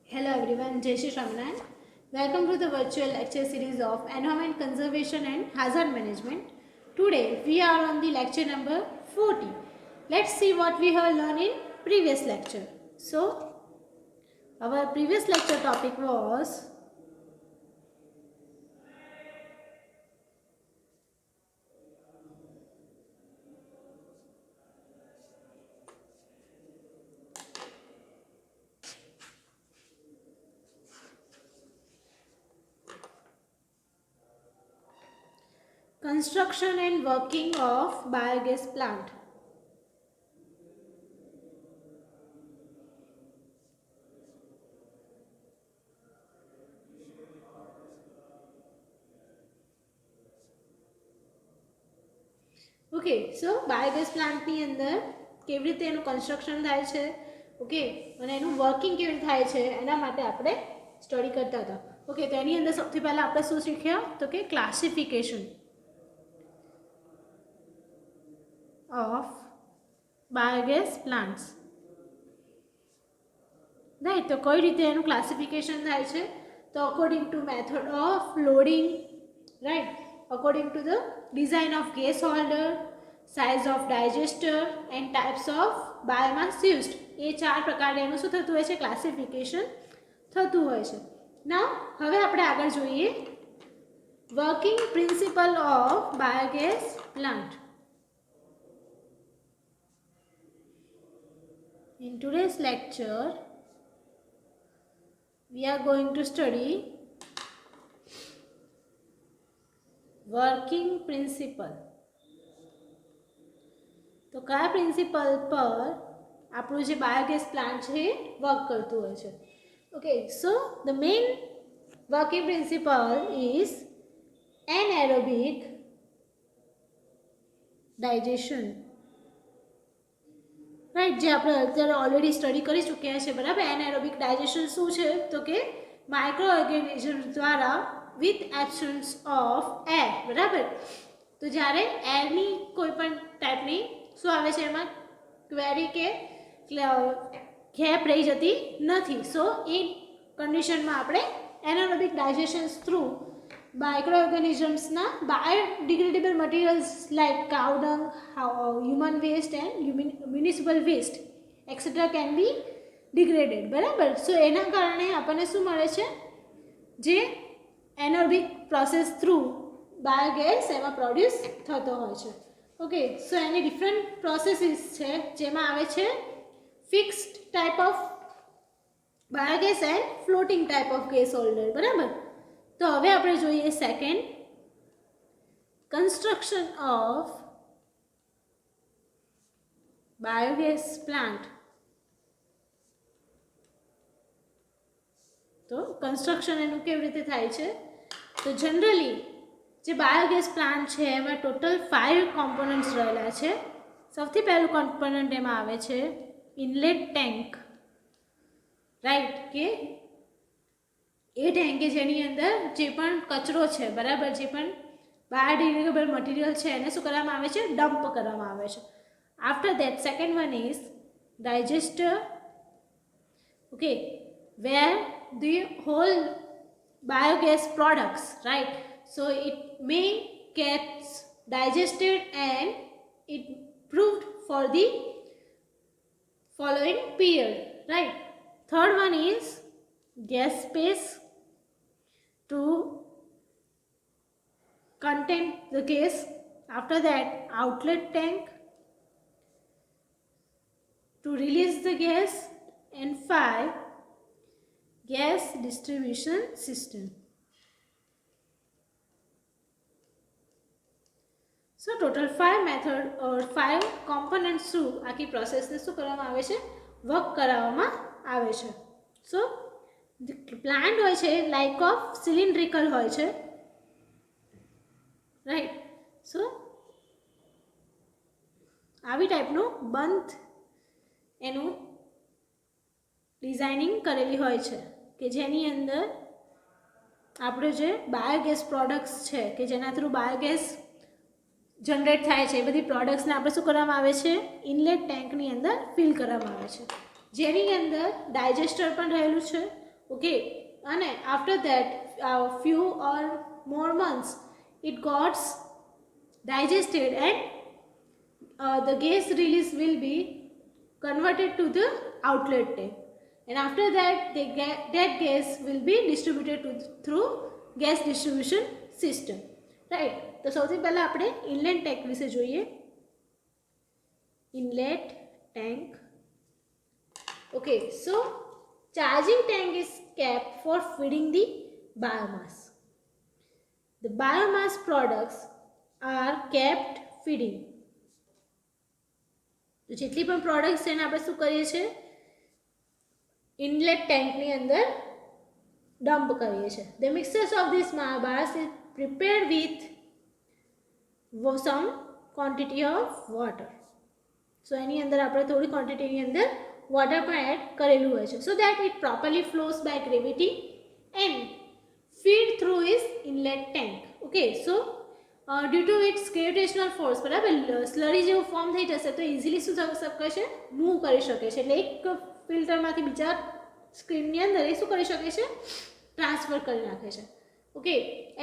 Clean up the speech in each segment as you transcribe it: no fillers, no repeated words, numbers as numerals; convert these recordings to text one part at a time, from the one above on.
Hello everyone, Jai Shri Ramanan. Welcome to the virtual lecture series of Environment Conservation and Hazard Management. Today we are on the lecture number 40. Let's see what we have learned in previous lecture. So, our previous lecture topic was construction and working of biogas plant. Okay so biogas પ્લાન્ટની અંદર કેવી રીતે એનું construction થાય છે okay અને એનું working કેવી રીતે થાય છે એના માટે આપણે સ્ટડી કરતા હતા ઓકે તો એની અંદર સૌથી પહેલાં આપણે શું શીખ્યા તો કે classification of biogas plants right તો કઈ રીતે એનું ક્લાસિફિકેશન થાય છે તો according to method of loading right according to the design of gas holder, size of digester and types of biomass used. ये चार प्रकार एનું શું થતું હોય છે ક્લાસિફિકેશન થતું હોય છે નાઉ હવે આપણે આગળ જોઈએ working principal of biogas plant. In today's lecture we are going to study working principal. તો કયા પ્રિન્સિપલ પર આપણું જે બાયોગેસ પ્લાન્ટ છે એ વર્ક કરતું હોય છે okay so the main working principal is anaerobic digestion right જે આપણે અત્યારે ઓલરેડી સ્ટડી કરી ચૂક્યા છે બરાબર એનએરોબિક ડાયજેશન શું છે તો કે માઇક્રો ઓર્ગેનિઝમ દ્વારા with absence of air બરાબર તો જ્યારે એરની કોઈ પણ ટાઈપની શું આવે છે એમાં ક્વેરી કે ગેપ રહી જતી નથી સો એ કન્ડિશનમાં આપણે એનારોબિક ડાયજેશન થ્રુ માઇક્રો ઓર્ગેનિઝમ્સના biodegradable materials like cow dung human waste and municipal waste etcetera can be degraded બરાબર સો એના કારણે આપણને શું મળે છે જે એનોર્બિક પ્રોસેસ થ્રુ બાયોગેસ એમાં પ્રોડ્યુસ થતો હોય છે ઓકે સો એની ડિફરન્ટ પ્રોસેસીસ છે જેમાં આવે છે fixed type of biogas and floating type of gas holder બરાબર તો હવે આપણે જોઈએ second construction of biogas plant. તો કન્સ્ટ્રક્શન એનું કેવી રીતે થાય છે તો જનરલી જે બાયોગેસ પ્લાન્ટ છે એમાં ટોટલ 5 કોમ્પોનન્ટ્સ રહેલા છે. સૌથી પહેલું કોમ્પોનન્ટ એમાં આવે છે ઇનલેટ ટેન્ક રાઈટ કે એ ટેન્ક કે જેની અંદર જે પણ કચરો છે બરાબર જે પણ બાયોડિગ્રેડેબલ મટીરિયલ છે એને શું કરવામાં આવે છે ડમ્પ કરવામાં આવે છે. After that second one is digester okay where the whole biogas products right so it may get digested and it proved for the following period right. Third one is gas space to contain the gas. After that outlet tank to release the gas and 5 gas distribution system. So total 5 method or 5 components through આખી પ્રોસેસને શું કરવામાં આવે છે work કરાવવામાં આવે છે. સો plant હોય છે લાઇક ઓફ સિલિન્ડ્રિકલ હોય છે રાઈટ સો આવી ટાઈપનું બંધ એનું ડિઝાઇનિંગ કરેલી હોય છે કે જેની અંદર આપણો જે બાયોગેસ પ્રોડક્ટ્સ છે કે જેના થ્રુ બાયોગેસ જનરેટ થાય છે એ બધી પ્રોડક્ટ્સને આપણે શું કરવામાં આવે છે ઇનલેટ ટેન્કની અંદર ફિલ કરવામાં આવે છે જેની અંદર ડાયજેસ્ટર પણ રહેલું છે Okay, and after that a few or more months it got digested, and the gas release will be converted to the outlet tank, and after that that gas will be distributed through gas distribution system, right? તો સૌથી પહેલા આપણે inlet tank વિશે જોઈએ. Inlet tank. Okay, so charging tank is kept for feeding the biomass. The biomass products are kept feeding. તો જેટલી પણ products છે એને આપણે શું કરીએ છીએ, ઇનલેટ ટેન્કની અંદર ડમ્પ કરીએ છીએ. The mixtures of this biomass is prepared with some quantity of water. So એની અંદર આપણે થોડી ક્વોન્ટિટીની અંદર વોટર પણ એડ કરેલું હોય છે, so that it properly flows by gravity and feed through its inlet tank. Okay, so due to its gravitational force, બરાબર, slurry જેવું ફોર્મ થઈ જશે તો ઇઝીલી શું થઈ શકે છે, મૂવ કરી શકે છે. એટલે એક ફિલ્ટરમાંથી બીજા સ્ક્રીનની અંદર એ શું કરી શકે છે, ટ્રાન્સફર કરી નાખે છે. Okay,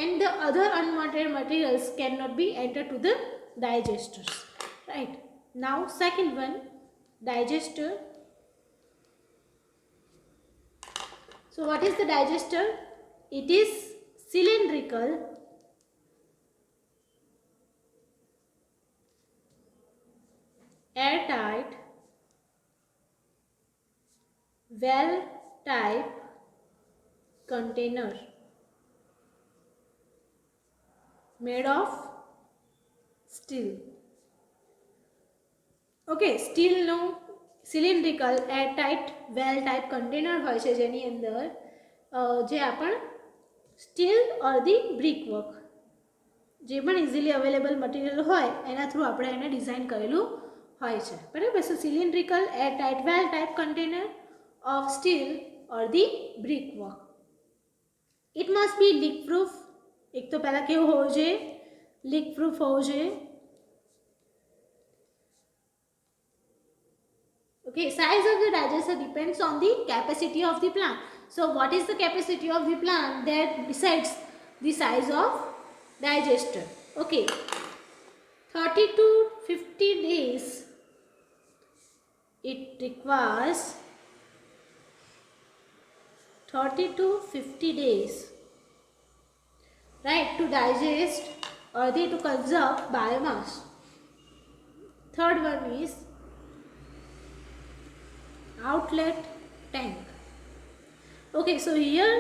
and the other unwanted materials can not be enter to the digesters, right? Now second one, digester. So what is the digester? It is cylindrical, airtight, well type container made of steel. Okay, સ્ટીલનું cylindrical airtight well type container હોય છે, જેની અંદર જે આપણ steel or the brick work જે પણ easily available material હોય એના થ્રુ આપણે એને ડિઝાઇન કરેલું હોય છે, બરાબર? So cylindrical airtight well type container of steel or the brick work. It must be leak proof. એક તો પહેલાં કેવું હોવું જોઈએ, લીક પ્રૂફ હોવું જોઈએ. Okay, size of the digester depends on the capacity of the plant. So what is the capacity of the plant that decides the size of digester? Okay, 30 to 50 days it requires. 30 to 50 days, right, to digest or to conserve biomass. Third one is outlet tank. Okay, so here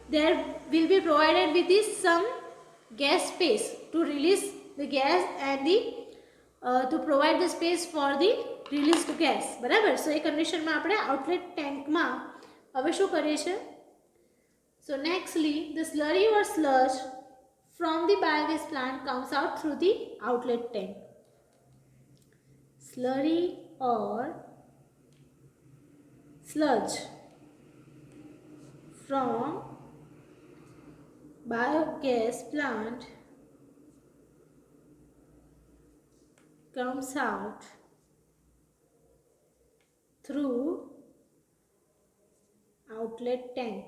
there will be provided with this some gas space to release the gas and the to provide the space for the released gas, બરાબર? સો એ કન્ડિશનમાં આપણે outlet ટેન્કમાં હવે શું કરીએ છીએ? So nextly, the slurry or sludge from the biogas plant comes out through the outlet tank. Slurry or sludge from biogas plant comes out through outlet tank.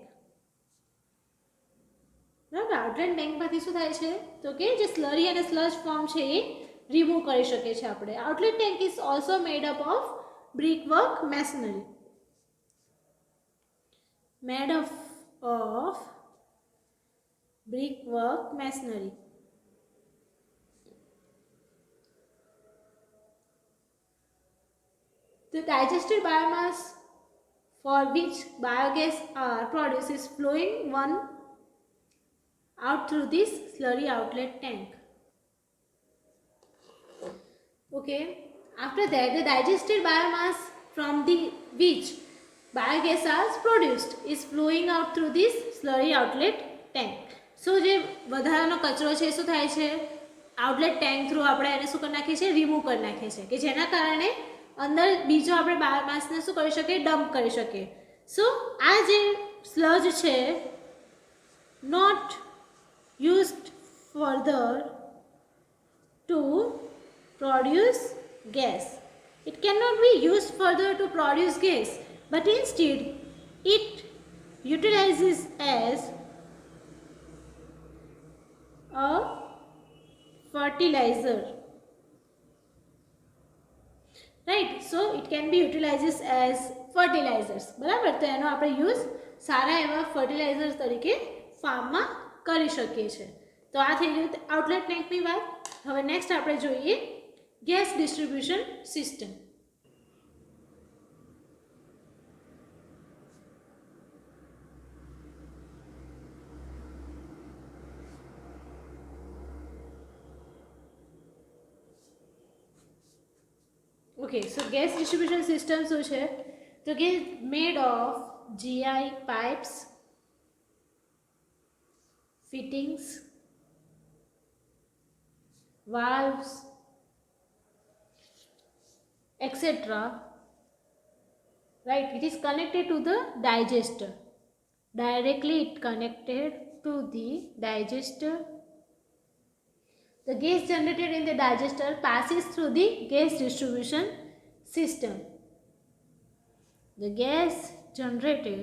બરાબર, outlet ટેન્કમાંથી શું થાય છે તો કે જે સ્લરી અને સ્લજ ફોર્મ છે એ remove કરી શકીએ છીએ આપણે. Outlet tank is also made up of brick work masonry. Made up of brickwork masonry. The digested biomass for which biogas are produced is flowing one out through this slurry outlet tank. Okay, after that the digested biomass from the which biogas is produced is flowing out through this slurry outlet tank. So જે વધારાનો કચરો છે શું થાય છે, outlet tank through આપણે એને શું કરી નાખીએ છીએ, રિમૂવ કરી નાખીએ છીએ, કે જેના કારણે અંદર બીજો આપણે બાયોમાસને શું કરી શકીએ, ડમ્પ કરી શકીએ. સો આ જે સ્લજ છે not used further to produce gas. It cannot be used further to produce gas, but instead it utilizes as a fertilizer, right? So it can be utilizes as fertilizers, બરાબર. તો એનો આપણે use સારા એવા fertilizers તરીકે ફાર્મમાં કરી શકીએ છીએ. તો આ થઈ ગયું આઉટલેટ ટેન્કની વાત. હવે નેક્સ્ટ આપણે જોઈએ gas distribution system. Okay, so gas distribution system શું છે? તો કે made of GI pipes, fittings, valves, etc. Right, it is connected to the digester. Directly it connected to the digester. The gas generated in the digester passes through the gas distribution system. The gas generated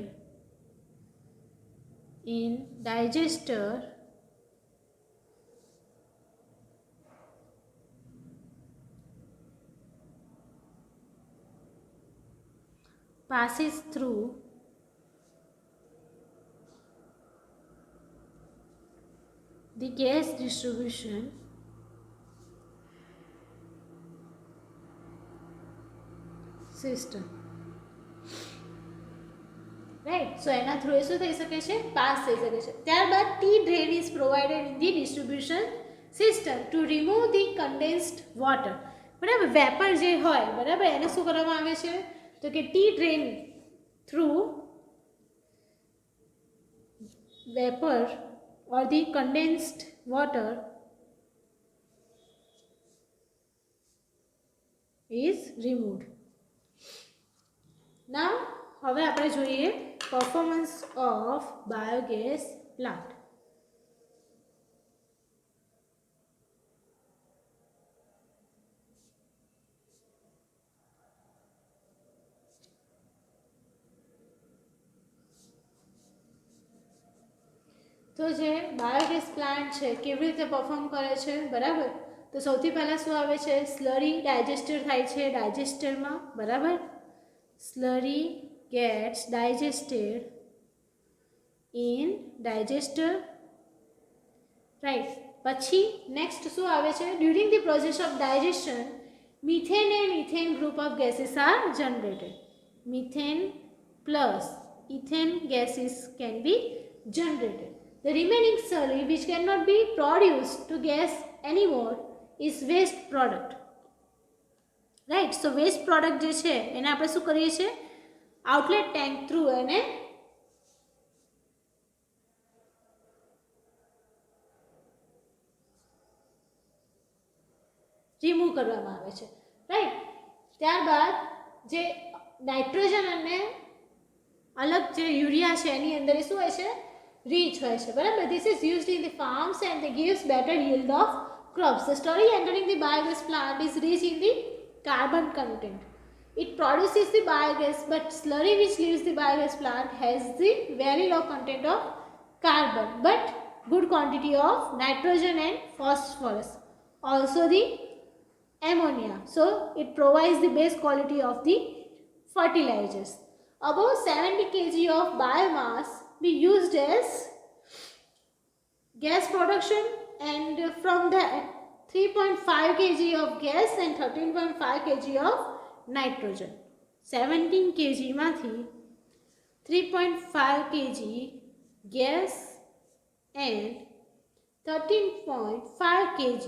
in digester passes through the gas distribution system. Right, so એના through એ શું થઈ શકે છે? Pass થઈ શકે છે. ત્યારબાદ T drain is provided in the distribution system to remove the condensed water. બરાબર, વેપર જે હોય, બરાબર, એને શું કરવામાં આવે છે? તો કે T drain through vapour or the condensed water is removed. Now હવે આપણે જોઈએ performance of biogas plant. તો જે બાયોગેસ પ્લાન્ટ છે કેવી રીતે પરફોર્મ કરે છે, બરાબર. તો સૌથી પહેલાં શું આવે છે? સ્લરી ડાયજેસ્ટર થાય છે ડાયજેસ્ટરમાં, બરાબર. Slurry gets digested in digester, right. પછી નેક્સ્ટ શું આવે છે? During the process of digestion methane and ethane group of gases are generated. Methane plus ethane gases can be generated. The remaining slurry which cannot be produced to gas anymore is waste product. Right, so waste product જે છે એને આપણે શું કરીએ છીએ? Outlet tank through એને remove કરવામાં આવે છે, રાઈટ. ત્યારબાદ જે નાઇટ્રોજન અને અલગ જે યુરિયા છે એની અંદર એ શું હોય છે? રીચ હોય છે, બરાબર. This is used in the farms and it gives better yield of crops. The slurry entering the biogas plant is rich in the carbon content. It produces the biogas, but slurry which leaves the biogas plant has the very low content of carbon, but good quantity of nitrogen and phosphorus. Also the ammonia. So it provides the best quality of the fertilizers. About 70 kg of biomass be used as gas production, and from that 3.5 kg of gas and 13.5 kg of nitrogen. 17 kg માંથી 3.5 kg gas and 13.5 kg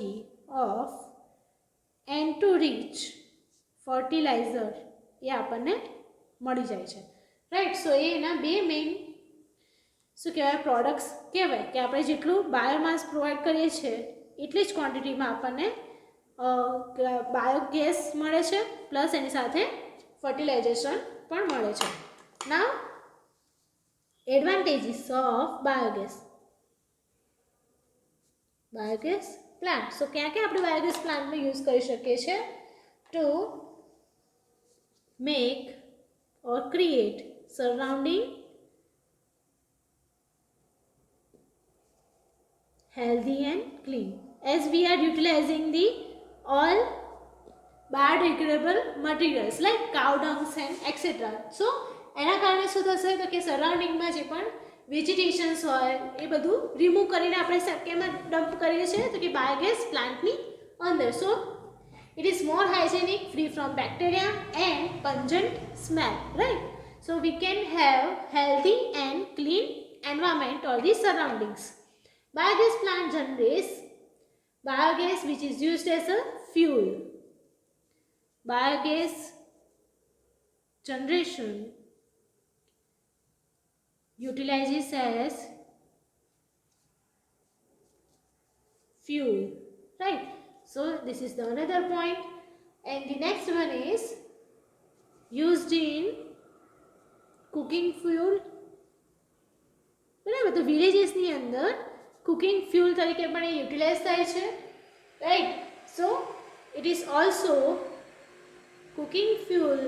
of N2 rich fertilizer એ આપણને મળી જાય છે, right. સો એ એના બે main શું કહેવાય? Products કહેવાય કે આપણે જેટલું બાયોમાસ પ્રોવાઈડ કરીએ છીએ એટલી જ ક્વોન્ટિટીમાં આપણને બાયોગેસ મળે છે, પ્લસ એની સાથે ફર્ટિલાઇઝેશન પણ મળે છે. નાઉ એડવાન્ટેજીસ ઓફ બાયોગેસ પ્લાન્ટ. સો ક્યાં ક્યાં આપણે બાયોગેસ પ્લાન્ટનો યુઝ કરી શકીએ છીએ? To make or create surrounding healthy and clean, as we are utilizing the all biodegradable materials like cow dungs and etc. So એના કારણે શું થશે તો કે સરાઉન્ડિંગમાં જે પણ વેજીટેશન્સ હોય એ બધું રિમૂવ કરીને આપણે કેમાં ડમ્પ કરીએ છીએ તો કે બાયોગેસ પ્લાન્ટની અંદર. સો it is more hygienic, free from bacteria and pungent smell, right? So we can have healthy and clean environment or the surroundings. Biogas plant generates biogas which is used as a fuel. Biogas generation utilizes as fuel, right? So this is the another point. And the next one is used in cooking fuel. બરાબર, તો વિલેજીસની અંદર cooking fuel તરીકે પણ એ utilise થાય છે, right? So it is also cooking fuel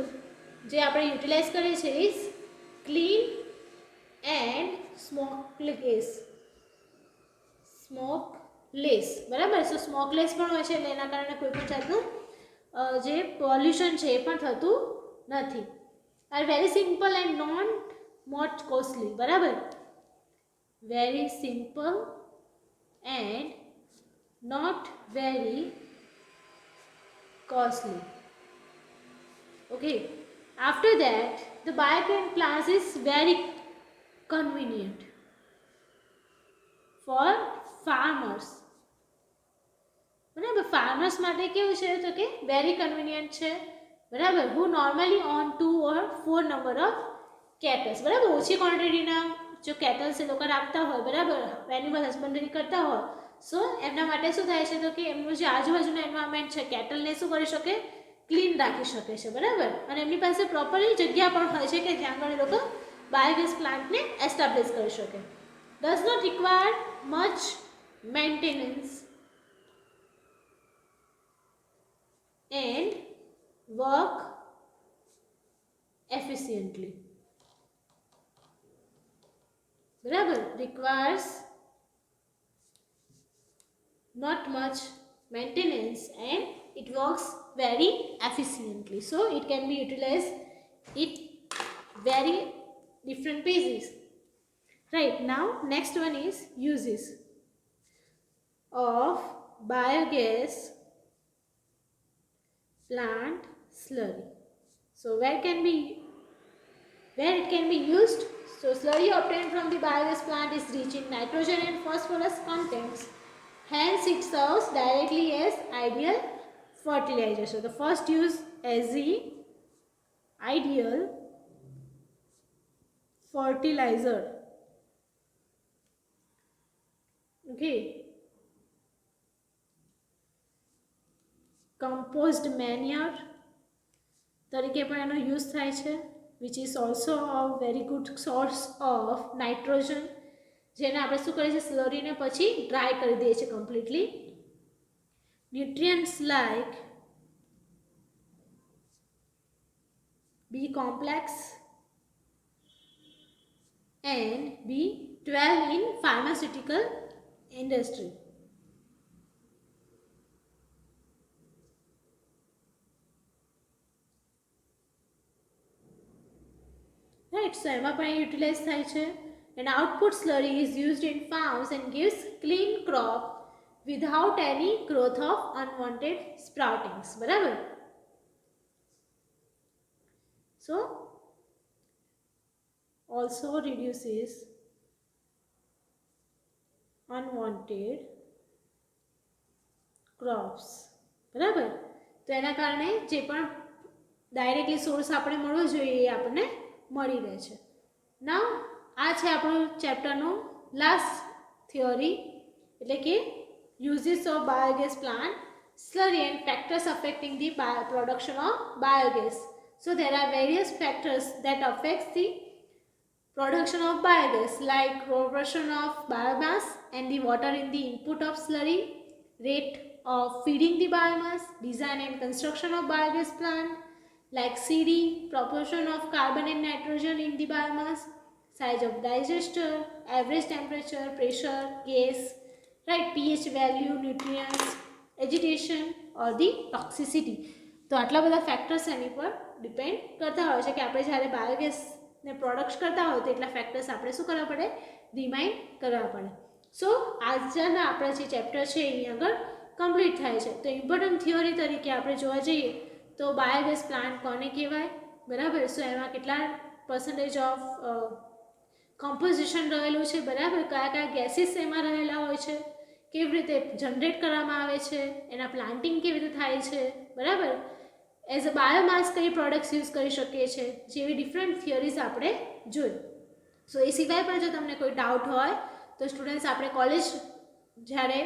જે આપણે utilise કરીએ છીએ is clean and smokeless. Smokeless, બરાબર. સો સ્મોકલેસ પણ હોય છે એટલે એના કારણે કોઈ પણ જાતનું જે પોલ્યુશન છે એ પણ થતું નથી. Are very simple and not મોટ કોસ્ટલી, બરાબર. very simple and not very costly. Okay, after that the biogas plant is very convenient for farmers. બરાબર, farmers માટે કેવું છે તો કે very convenient છે, બરાબર. who normally own 2 or 4 number of cattle, બરાબર. ઓછી ક્વોન્ટિટીના जो कैटल्स એ લોકો રાખતા હોય, બરાબર, એનિમલ હસબન્ડરી કરતા હોય, સો એમના માટે શું થાય છે તો કે એમનું જે આજુબાજુનું એન્વાયરમેન્ટ છે કેટલને શું કરી શકે, ક્લીન રાખી શકે છે, બરાબર. અને એમની પાસે પ્રોપરલી જગ્યા પણ હોય છે કે જ્યાં આગળ એ લોકો બાયોગેસ પ્લાન્ટને એસ્ટાબ્લિશ કરી શકે. Does not require much maintenance and work efficiently, બરાબર. requires not much maintenance and it works very efficiently, so it can be utilized in very different phases, right? Now next one is uses of biogas plant slurry. So where it can be used? So slurry obtained from the biogas plant is rich in nitrogen and phosphorus contents. Hence it serves directly as ideal fertilizer. So the first use as the ideal fertilizer. Okay. Compost manure તરીકે પણ એનો use થાય છે, which is also a very good source of nitrogen, જેને આપણે શું કરીએ છીએ સ્લરીને પછી ડ્રાય કરી દઈએ છીએ completely. Nutrients like B complex and B12 in pharmaceutical industry. Right, so એમાં પણ યુટિલાઇઝ થાય છે. And output slurry is used in farms and gives clean crop without any growth of unwanted sproutings, બરાબર. So also reduces unwanted crops, બરાબર. તો એના કારણે જે પણ ડાયરેક્ટલી સોર્સ આપણે મળવો જોઈએ એ આપણને મળી રહે છે. નાઉ આ છે આપણું ચેપ્ટરનો લાસ્ટ થિયોરી, એટલે કે uses of biogas plant slurry and factors affecting the production of biogas. So there are various factors that affects the production of biogas, like proportion of biomass and the water in the input of slurry, rate of feeding the biomass, design and construction of biogas plant, like seeding, proportion of carbon and nitrogen in the biomass, size of digester, average temperature, pressure, gas, right, pH value, nutrients, agitation or the toxicity. તો આટલા બધા factors એની પર depend કરતા હોય છે કે આપણે જ્યારે બાયોગેસને પ્રોડક્ટ કરતા હોય તો એટલા ફેક્ટર્સ આપણે શું કરવા પડે, રિમાઇન્ડ કરવા પડે. સો આજના આપણા જે ચેપ્ટર છે એની આગળ કમ્પ્લીટ થાય છે. તો ઇમ્પોર્ટન્ટ થિયોરી તરીકે આપણે જોવા જઈએ તો બાયોગેસ પ્લાન્ટ કોને કહેવાય, બરાબર. સો એમાં કેટલા પર્સન્ટેજ ઓફ કમ્પોઝિશન રહેલું છે, બરાબર, કયા કયા ગેસીસ એમાં રહેલા હોય છે, કેવી રીતે જનરેટ કરવામાં આવે છે, એના પ્લાન્ટિંગ કેવી રીતે થાય છે, બરાબર, એઝ અ બાયોમાસ કઈ પ્રોડક્ટ્સ યુઝ કરી શકીએ છીએ, જેવી ડિફરન્ટ થિયરીઝ આપણે જોઈ. સો એ સિવાય પણ જો તમને કોઈ ડાઉટ હોય તો સ્ટુડન્ટ્સ આપણે કોલેજ જ્યારે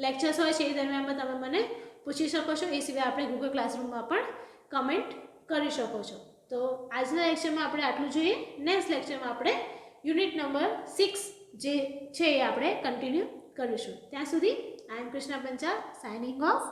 લેક્ચર્સ હોય છે એ દરમિયાનમાં તમે મને પૂછી શકો છો. એ સિવાય આપણે ગૂગલ ક્લાસરૂમમાં પણ કમેન્ટ કરી શકો છો. તો આજના લેક્ચરમાં આપણે આટલું જોઈએ. નેક્સ્ટ લેક્ચરમાં આપણે યુનિટ નંબર 6 જે છે એ આપણે કન્ટિન્યુ કરીશું. ત્યાં સુધી આઈ એમ કૃષ્ણા પંચાલ, સાઇનિંગ ઓફ.